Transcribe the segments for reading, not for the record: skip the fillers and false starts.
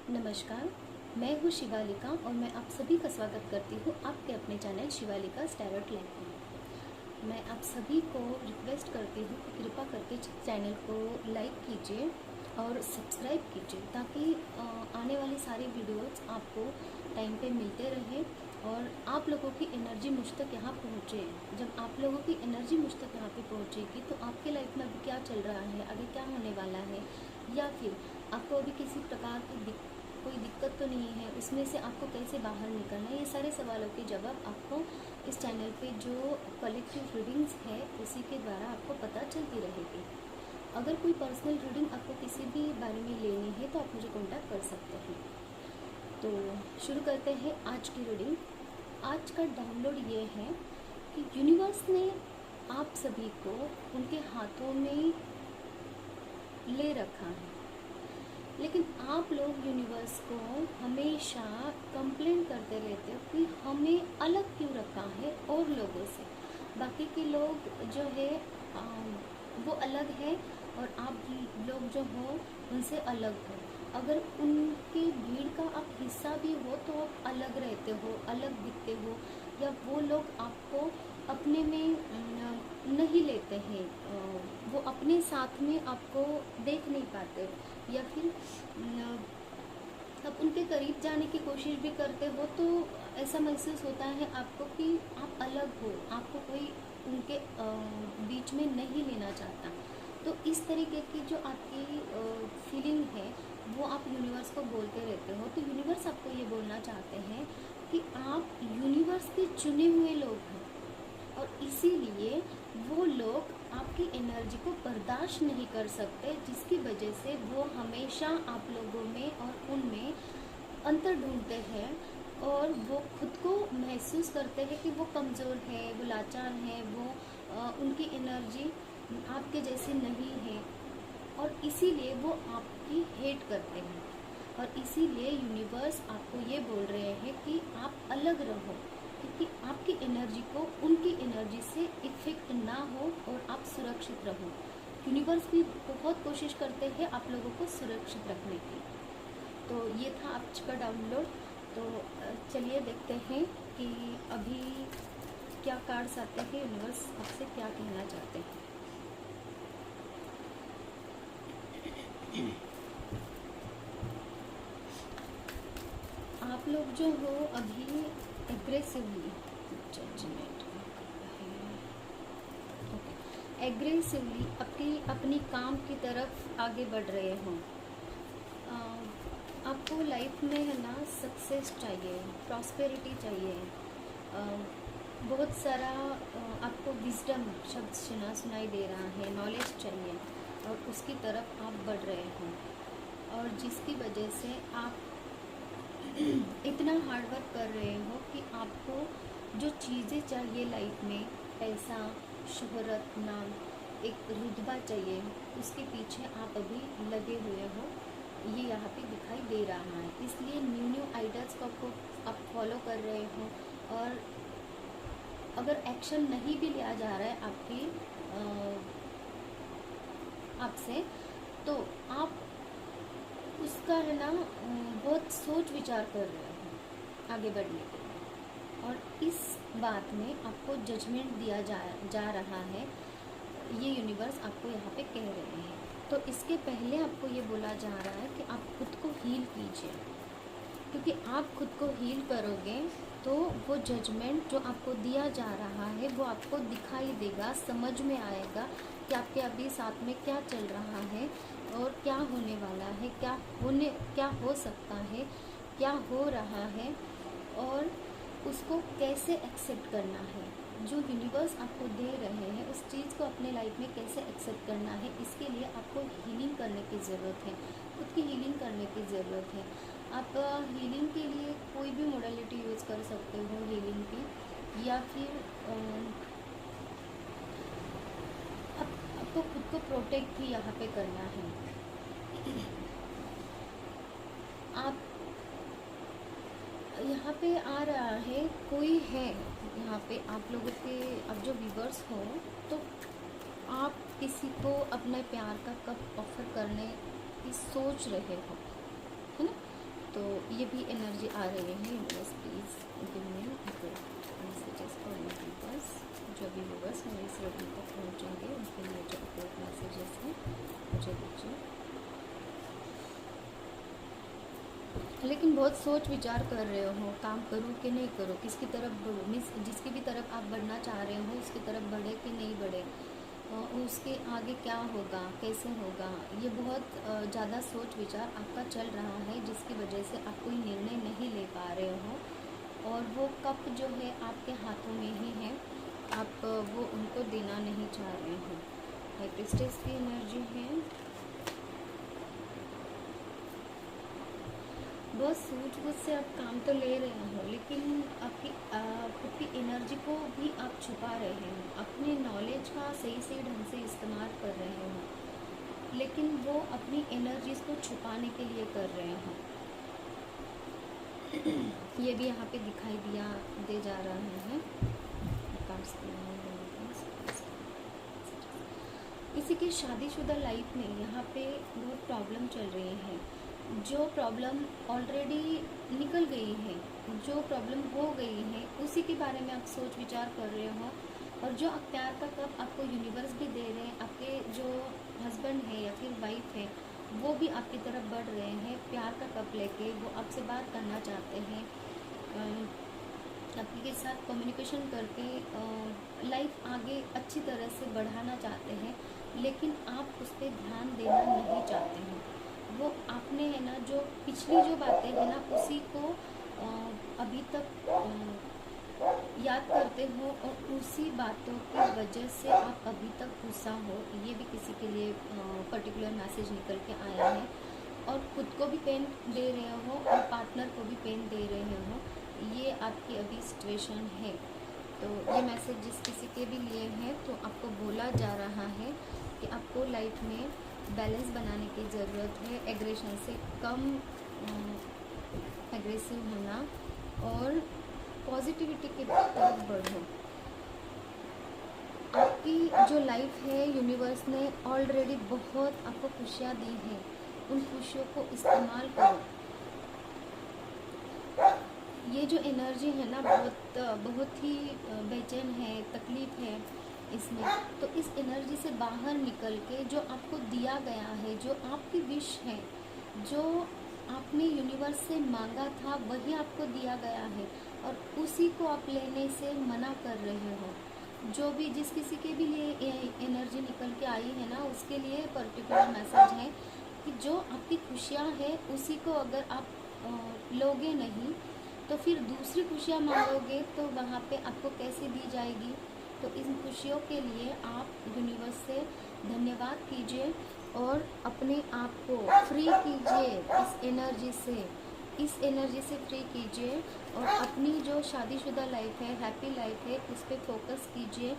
नमस्कार, मैं हूँ शिवालिका और मैं आप सभी का स्वागत करती हूँ आपके अपने चैनल शिवालिका टैरोट लाइफ में। मैं आप सभी को रिक्वेस्ट करती हूँ कि कृपा करके चैनल को लाइक कीजिए और सब्सक्राइब कीजिए ताकि आने वाली सारी वीडियोस आपको टाइम पे मिलते रहे और आप लोगों की एनर्जी मुझ तक यहाँ पहुँचे। जब आप लोगों की एनर्जी मुझ तक यहाँ पे पहुँचेगी तो आपके लाइफ में अभी क्या चल रहा है, आगे क्या होने वाला है, या फिर आपको अभी किसी प्रकार की कोई दिक्कत तो नहीं है, उसमें से आपको कैसे बाहर निकलना है, ये सारे सवालों के जवाब आपको इस चैनल पे जो कलेक्टिव रीडिंग्स है उसी के द्वारा आपको पता चलती रहेगी। अगर कोई पर्सनल रीडिंग आपको किसी भी बारे में लेनी है तो आप मुझे कांटेक्ट कर सकते हैं। तो शुरू करते हैं आज की रीडिंग। आज का डाउनलोड ये है कि यूनिवर्स ने आप सभी को उनके हाथों में ले रखा है, लेकिन आप लोग यूनिवर्स को हमेशा कंप्लेन करते रहते हो कि हमें अलग क्यों रखा है और लोगों से। बाकी के लोग जो है वो अलग है और आप लोग जो हो उनसे अलग हो। अगर उनके भीड़ का आप हिस्सा भी हो तो आप अलग रहते हो, अलग दिखते हो, या वो लोग आपको अपने में नहीं लेते हैं, वो अपने साथ में आपको देख नहीं पाते, या फिर आप उनके करीब जाने की कोशिश भी करते हो तो ऐसा महसूस होता है आपको कि आप अलग हो, आपको कोई उनके बीच में नहीं लेना चाहता। तो इस तरीके की जो आपकी फीलिंग है वो आप यूनिवर्स को बोलते रहते हो। तो यूनिवर्स आपको ये बोलना चाहते हैं कि आप यूनिवर्स के चुने हुए लोग हैं और इसीलिए वो लोग आपकी एनर्जी को बर्दाश्त नहीं कर सकते, जिसकी वजह से वो हमेशा आप लोगों में और उनमें अंतर ढूंढते हैं और वो खुद को महसूस करते हैं कि वो कमज़ोर है, वो लाचार है, वो उनकी एनर्जी आपके जैसी नहीं है और इसीलिए वो आपकी हेट करते हैं। और इसीलिए यूनिवर्स आपको ये बोल रहे हैं कि आप अलग रहो, क्योंकि आपकी एनर्जी को उनकी एनर्जी से इफेक्ट ना हो और आप सुरक्षित रहो। यूनिवर्स भी बहुत कोशिश करते हैं आप लोगों को सुरक्षित रखने की। तो ये था आज का डाउनलोड। तो चलिए देखते हैं कि अभी क्या कार्ड्स आते हैं, यूनिवर्स आपसे क्या कहना चाहते हैं। आप लोग जो हो अभी एग्रेसिवली जजमेंट एग्रेसिवली अपनी काम की तरफ आगे बढ़ रहे हो। आपको लाइफ में है ना सक्सेस चाहिए, प्रॉस्पेरिटी चाहिए, बहुत सारा आपको विजडम शब्द सुनाई दे रहा है, नॉलेज चाहिए और उसकी तरफ आप बढ़ रहे हो और जिसकी वजह से आप इतना हार्ड वर्क कर रहे हो कि आपको जो चीज़ें चाहिए लाइफ में, पैसा, शोहरत, नाम, एक रुतबा चाहिए, उसके पीछे आप अभी लगे हुए हो, ये यहाँ पे दिखाई दे रहा है। इसलिए न्यू आइडियाज़ को आप फॉलो कर रहे हो और अगर एक्शन नहीं भी लिया जा रहा है आपसे तो आप उसका है ना बहुत सोच विचार कर रहे हो आगे बढ़ने के लिए। और इस बात में आपको जजमेंट दिया जा रहा है, ये यूनिवर्स आपको यहाँ पे कह रहे हैं। तो इसके पहले आपको ये बोला जा रहा है कि आप खुद को हील कीजिए, क्योंकि आप खुद को हील करोगे तो वो जजमेंट जो आपको दिया जा रहा है वो आपको दिखाई देगा, समझ में आएगा कि आपके अभी साथ में क्या चल रहा है और क्या होने वाला है, क्या हो सकता है, क्या हो रहा है और उसको कैसे एक्सेप्ट करना है। जो यूनिवर्स आपको दे रहे हैं उस चीज़ को अपने लाइफ में कैसे एक्सेप्ट करना है, इसके लिए आपको हीलिंग करने की ज़रूरत है, खुद की हीलिंग करने की ज़रूरत है। आप हीलिंग के लिए कोई भी मोडालिटी यूज़ कर सकते हो हीलिंग की, या फिर आपको खुद को प्रोटेक्ट भी यहाँ पे करना है। आप यहाँ पे आ रहा है कोई है यहाँ पे आप लोगों के, अब जो व्यूवर्स हो तो आप किसी को अपने प्यार का कप ऑफर करने की सोच रहे हो, है ना। ये भी एनर्जी आ रही है। Universe please give me messages for my viewers. जो भी व्यूअर्स मेरे इस रीडिंग तक पहुँचेंगे उनके लिए जो अपडेट मैसेजेस हैं मुझे दीजिए। लेकिन बहुत सोच विचार कर रहे हो, काम करूँ कि नहीं करूँ, किसकी तरफ बढ़ूँ, मीन्स जिसकी भी तरफ आप बढ़ना चाह रहे हो उसकी तरफ बढ़े कि नहीं बढ़े, उसके आगे क्या होगा, कैसे होगा, ये बहुत ज़्यादा सोच विचार आपका चल रहा है, जिसकी वजह से आप कोई निर्णय नहीं ले पा रहे हो। और वो कप जो है आपके हाथों में ही है, आप वो उनको देना नहीं चाह रहे हो। हाई प्रीस्टेस की एनर्जी है। बहुत सूझबूझ से आप काम तो ले रहे हो, लेकिन आपकी खुद की एनर्जी को भी आप छुपा रहे हो, अपने नॉलेज का सही सही ढंग से इस्तेमाल कर रहे हो, लेकिन वो अपनी एनर्जीज को छुपाने के लिए कर रहे हो। ये भी यहाँ पे दिखाई दे जा रहा है। किसी की शादीशुदा लाइफ में यहाँ पे बहुत प्रॉब्लम चल रही है। जो प्रॉब्लम ऑलरेडी निकल गई है, जो प्रॉब्लम हो गई है, उसी के बारे में आप सोच विचार कर रहे हो। और जो आप प्यार का कप आपको यूनिवर्स भी दे रहे हैं, आपके जो हस्बैंड है या फिर वाइफ है वो भी आपकी तरफ बढ़ रहे हैं प्यार का कप लेके। वो आपसे बात करना चाहते हैं, आपके साथ कम्युनिकेशन करके लाइफ आगे अच्छी तरह से बढ़ाना चाहते हैं, लेकिन आप उस पर ध्यान देना नहीं चाहते हैं। वो आपने है ना जो पिछली जो बातें हैं ना उसी को अभी तक याद करते हो, और उसी बातों की वजह से आप अभी तक गुस्सा हो। ये भी किसी के लिए पर्टिकुलर मैसेज निकल के आया है। और खुद को भी पेन दे रहे हो और पार्टनर को भी पेन दे रहे हो, ये आपकी अभी सिचुएशन है। तो ये मैसेज जिस किसी के भी लिए है तो आपको बोला जा रहा है कि आपको लाइफ में बैलेंस बनाने की ज़रूरत है। एग्रेशन से कम एग्रेसिव होना और पॉजिटिविटी की तरफ बढ़ो। आपकी जो लाइफ है यूनिवर्स ने ऑलरेडी बहुत आपको खुशियाँ दी हैं, उन खुशियों को इस्तेमाल करो। ये जो एनर्जी है ना बहुत ही बेचैन है, तकलीफ है इसमें। तो इस एनर्जी से बाहर निकल के जो आपको दिया गया है, जो आपकी विश है, जो आपने यूनिवर्स से मांगा था वही आपको दिया गया है, और उसी को आप लेने से मना कर रहे हो। जो भी जिस किसी के भी लिए एनर्जी निकल के आई है ना उसके लिए पर्टिकुलर मैसेज है कि जो आपकी खुशियाँ हैं उसी को अगर आप लोगे नहीं तो फिर दूसरी खुशियाँ मांगोगे तो वहाँ पे आपको कैसे दी जाएगी। तो इन खुशियों के लिए आप यूनिवर्स से धन्यवाद कीजिए और अपने आप को फ्री कीजिए इस एनर्जी से फ्री कीजिए, और अपनी जो शादीशुदा लाइफ है, हैप्पी लाइफ है, उस पर फोकस कीजिए।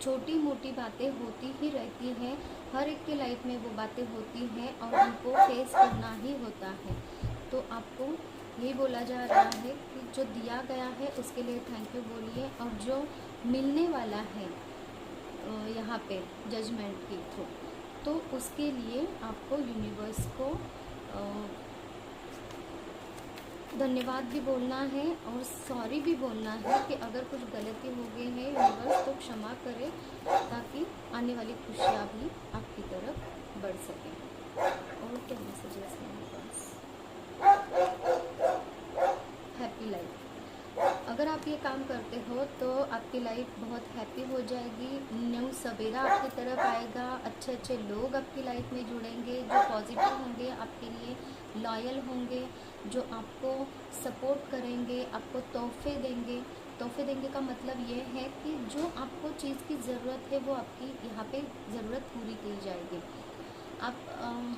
छोटी मोटी बातें होती ही रहती हैं, हर एक की लाइफ में वो बातें होती हैं और उनको फेस करना ही होता है। तो आपको यही बोला जा रहा है कि जो दिया गया है उसके लिए थैंक यू बोलिए, और जो मिलने वाला है यहाँ पे जजमेंट के थ्रू, तो उसके लिए आपको यूनिवर्स को धन्यवाद भी बोलना है और सॉरी भी बोलना है कि अगर कुछ गलती हो गई है यूनिवर्स तो क्षमा करे, ताकि आने वाली खुशियाँ भी आपकी तरफ बढ़ सकें। और क्या मैसेजेस हैं मेरे पास? Happy life. अगर आप ये काम करते हो तो आपकी लाइफ बहुत हैप्पी हो जाएगी। न्यू सवेरा आपकी तरफ आएगा, अच्छे अच्छे लोग आपकी लाइफ में जुड़ेंगे जो पॉजिटिव होंगे, आपके लिए लॉयल होंगे, जो आपको सपोर्ट करेंगे, आपको तोहफे देंगे। तोहफे देंगे का मतलब ये है कि जो आपको चीज़ की ज़रूरत है वो आपकी यहाँ पे ज़रूरत पूरी की जाएगी। आप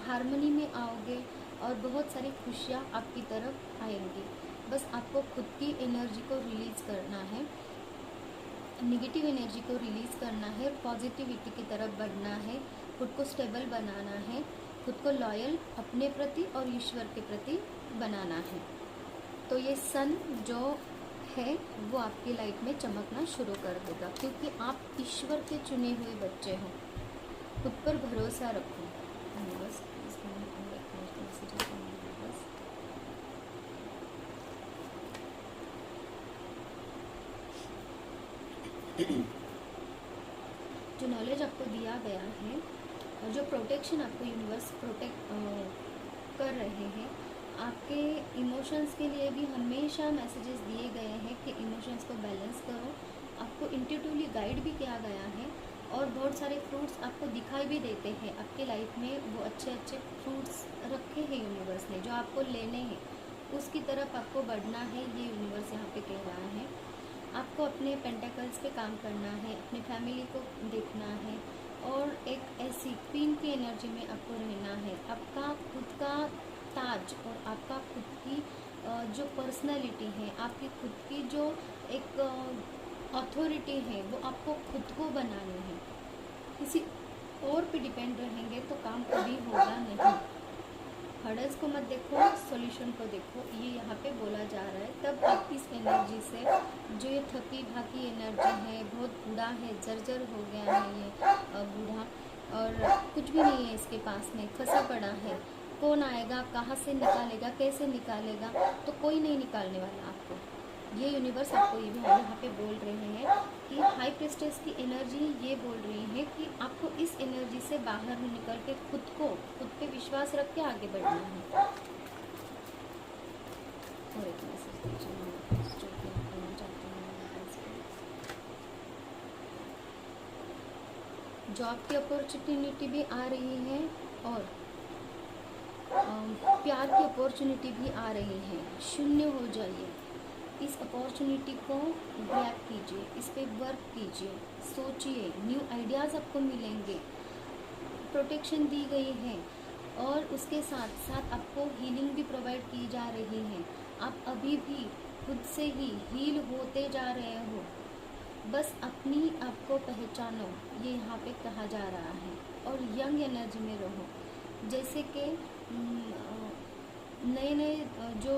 हारमोनी में आओगे और बहुत सारी खुशियाँ आपकी तरफ आएंगी। बस आपको खुद की एनर्जी को रिलीज़ करना है, नेगेटिव एनर्जी को रिलीज़ करना है, पॉजिटिविटी की तरफ बढ़ना है, खुद को स्टेबल बनाना है, खुद को लॉयल अपने प्रति और ईश्वर के प्रति बनाना है। तो ये सन जो है वो आपकी लाइफ में चमकना शुरू कर देगा, क्योंकि आप ईश्वर के चुने हुए बच्चे हो। खुद पर भरोसा रखो। बस जो नॉलेज आपको दिया गया है और जो प्रोटेक्शन आपको यूनिवर्स प्रोटेक्ट कर रहे हैं, आपके इमोशंस के लिए भी हमेशा मैसेजेस दिए गए हैं कि इमोशंस को बैलेंस करो। आपको इंट्यूटिवली गाइड भी किया गया है और बहुत सारे फ्रूट्स आपको दिखाई भी देते हैं आपके लाइफ में। वो अच्छे अच्छे फ्रूट्स रखे हैं यूनिवर्स ने जो आपको लेने हैं, उसकी तरफ आपको बढ़ना है, ये यूनिवर्स यहाँ पे कह रहा है। आपको अपने पेंटेकल्स पे काम करना है, अपनी फैमिली को देखना है और एक ऐसी क्वीन की एनर्जी में आपको रहना है। आपका खुद का ताज और आपका खुद की जो पर्सनालिटी है, आपकी खुद की जो एक अथॉरिटी है, वो आपको खुद को बनानी है। किसी और पे डिपेंड रहेंगे तो काम कभी होगा नहीं। हर्डल्स को मत देखो, सॉल्यूशन को देखो, ये यहाँ पे बोला जा रहा है। तब आप इस एनर्जी से, जो ये थकी भाकी एनर्जी है, बहुत बूढ़ा है, जर्जर हो गया है ये बूढ़ा, और कुछ भी नहीं है इसके पास में, फंसा पड़ा है, कौन आएगा, कहाँ से निकालेगा, कैसे निकालेगा, तो कोई नहीं निकालने वाला आपको। ये यूनिवर्स आपको ये भी यहाँ पे बोल रहे हैं कि हाई प्रेस्टेस की एनर्जी ये बोल रही है कि आपको इस एनर्जी से बाहर निकल के खुद पे विश्वास रख के आगे बढ़ना है। और एक मैसेज जो कि आप करना चाहते हैं, जॉब की अपॉर्चुनिटी भी आ रही है और प्यार की अपॉर्चुनिटी भी आ रही है। शून्य हो जाइए, इस अपॉर्चुनिटी को ग्रैब कीजिए, इस पे वर्क कीजिए, सोचिए, न्यू आइडियाज़ आपको मिलेंगे। प्रोटेक्शन दी गई है और उसके साथ साथ आपको हीलिंग भी प्रोवाइड की जा रही है। आप अभी भी खुद से ही हील होते जा रहे हो, बस अपनी आप को पहचानो, ये यहाँ पे कहा जा रहा है। और यंग एनर्जी में रहो, जैसे कि नए नए जो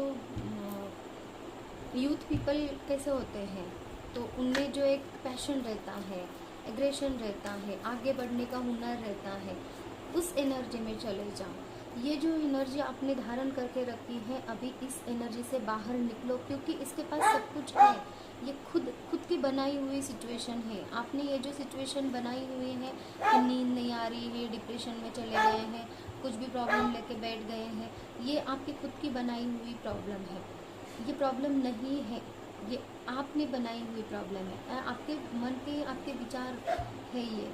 यूथ पीपल कैसे होते हैं, तो उनमें जो एक पैशन रहता है, एग्रेशन रहता है, आगे बढ़ने का हुनर रहता है, उस एनर्जी में चले जाओ। ये जो एनर्जी आपने धारण करके रखी है, अभी इस एनर्जी से बाहर निकलो, क्योंकि इसके पास सब कुछ है। ये खुद की बनाई हुई सिचुएशन है। आपने ये जो सिचुएशन बनाई हुई है कि नींद नहीं आ रही है, डिप्रेशन में चले गए हैं, कुछ भी प्रॉब्लम लेके बैठ गए हैं, ये आपकी खुद की बनाई हुई प्रॉब्लम है। ये प्रॉब्लम नहीं है, ये आपने बनाई हुई प्रॉब्लम है। आपके मन के, आपके विचार है ये।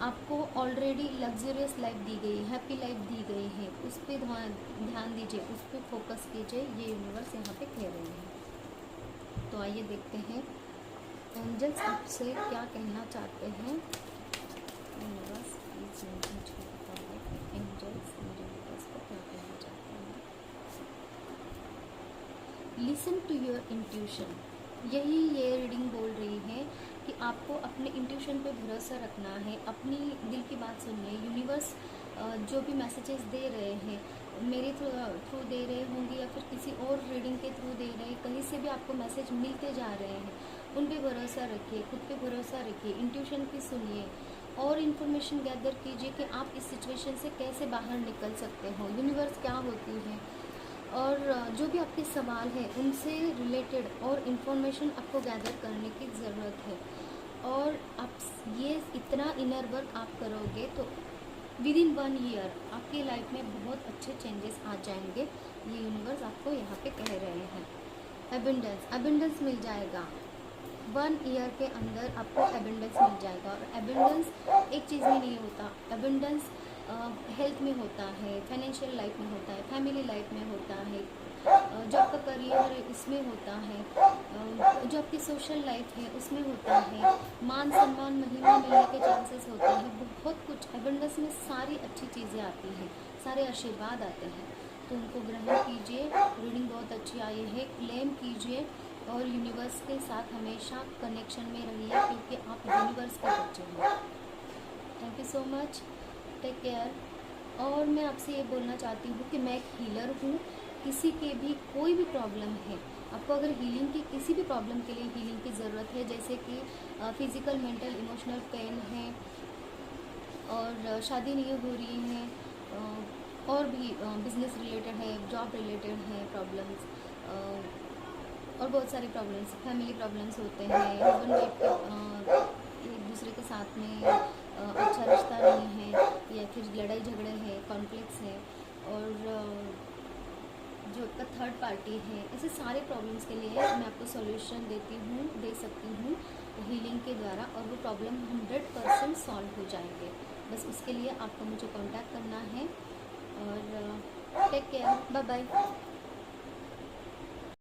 आपको ऑलरेडी लग्जरियस लाइफ दी गई, हैप्पी लाइफ दी गई है, उस पर ध्यान दीजिए, उस पर फोकस कीजिए, ये यूनिवर्स यहाँ पे कह रहे हैं। तो आइए देखते हैं एंजल्स आपसे क्या कहना चाहते हैं। यूनिवर्स प्लीज मुझे बताइए कि एंजल्स मेरे यूनिवर्स को क्या कहना चाहते हैं। लिसन टू योर इंट्यूशन, यही ये रीडिंग बोल रही है कि आपको अपने इंट्यूशन पे भरोसा रखना है, अपनी दिल की बात सुनिए। यूनिवर्स जो भी मैसेजेस दे रहे हैं, मेरे थ्रू दे रहे होंगे या फिर किसी और रीडिंग के थ्रू दे रहे हैं, कहीं से भी आपको मैसेज मिलते जा रहे हैं, उन पे भरोसा रखिए, खुद पे भरोसा रखिए, इंट्यूशन की सुनिए और इन्फॉर्मेशन गैदर कीजिए कि आप इस सिचुएशन से कैसे बाहर निकल सकते हो, यूनिवर्स क्या होती है, और जो भी आपके सवाल हैं उनसे रिलेटेड और इन्फॉर्मेशन आपको गैदर करने की ज़रूरत है। और आप ये इतना इनर वर्क आप करोगे तो विद इन 1 ईयर आपकी लाइफ में बहुत अच्छे चेंजेस आ जाएंगे। ये यूनिवर्स आपको यहाँ पे कह रहे हैं। एबंडेंस मिल जाएगा, 1 ईयर के अंदर आपको एबंडेंस मिल जाएगा। और एबंडेंस एक चीज़ में नहीं होता, एबंडेंस हेल्थ में होता है, फाइनेंशियल लाइफ में होता है, फैमिली लाइफ में होता है, जो आपका करियर है इसमें होता है, जो आपकी सोशल लाइफ है उसमें होता है, मान सम्मान महिमा मिलने के चांसेस होते हैं, बहुत कुछ एबंडेंस में सारी अच्छी चीज़ें आती हैं, सारे आशीर्वाद आते हैं। तो उनको ग्रहण कीजिए। रीडिंग बहुत अच्छी आई है, क्लेम कीजिए और यूनिवर्स के साथ हमेशा कनेक्शन में रहिए, क्योंकि आप यूनिवर्स के बच्चे हैं। Thank you so much, take care. और मैं आपसे ये बोलना चाहती हूँ कि मैं एक हीलर हूँ। किसी के भी कोई भी प्रॉब्लम है, आपको अगर हीलिंग की किसी भी प्रॉब्लम के लिए हीलिंग की ज़रूरत है, जैसे कि फिज़िकल, मेंटल, इमोशनल पेन है और शादी नहीं हो रही है, और भी बिज़नेस रिलेटेड है, जॉब रिलेटेड है प्रॉब्लम्स, और बहुत सारी प्रॉब्लम्स, फैमिली प्रॉब्लम्स होते हैं, हस्बैंड वाइफ के एक दूसरे के साथ में अच्छा रिश्ता नहीं है, या फिर लड़ाई झगड़े हैं, कॉन्फ्लिक्ट्स हैं, और जो आपका थर्ड पार्टी है, ऐसे सारे प्रॉब्लम्स के लिए मैं आपको सॉल्यूशन दे सकती हूँ हीलिंग के द्वारा, और वो प्रॉब्लम 100% सॉल्व हो जाएंगे। बस उसके लिए आपको मुझे कांटेक्ट करना है। और टेक केयर, बाय बाय।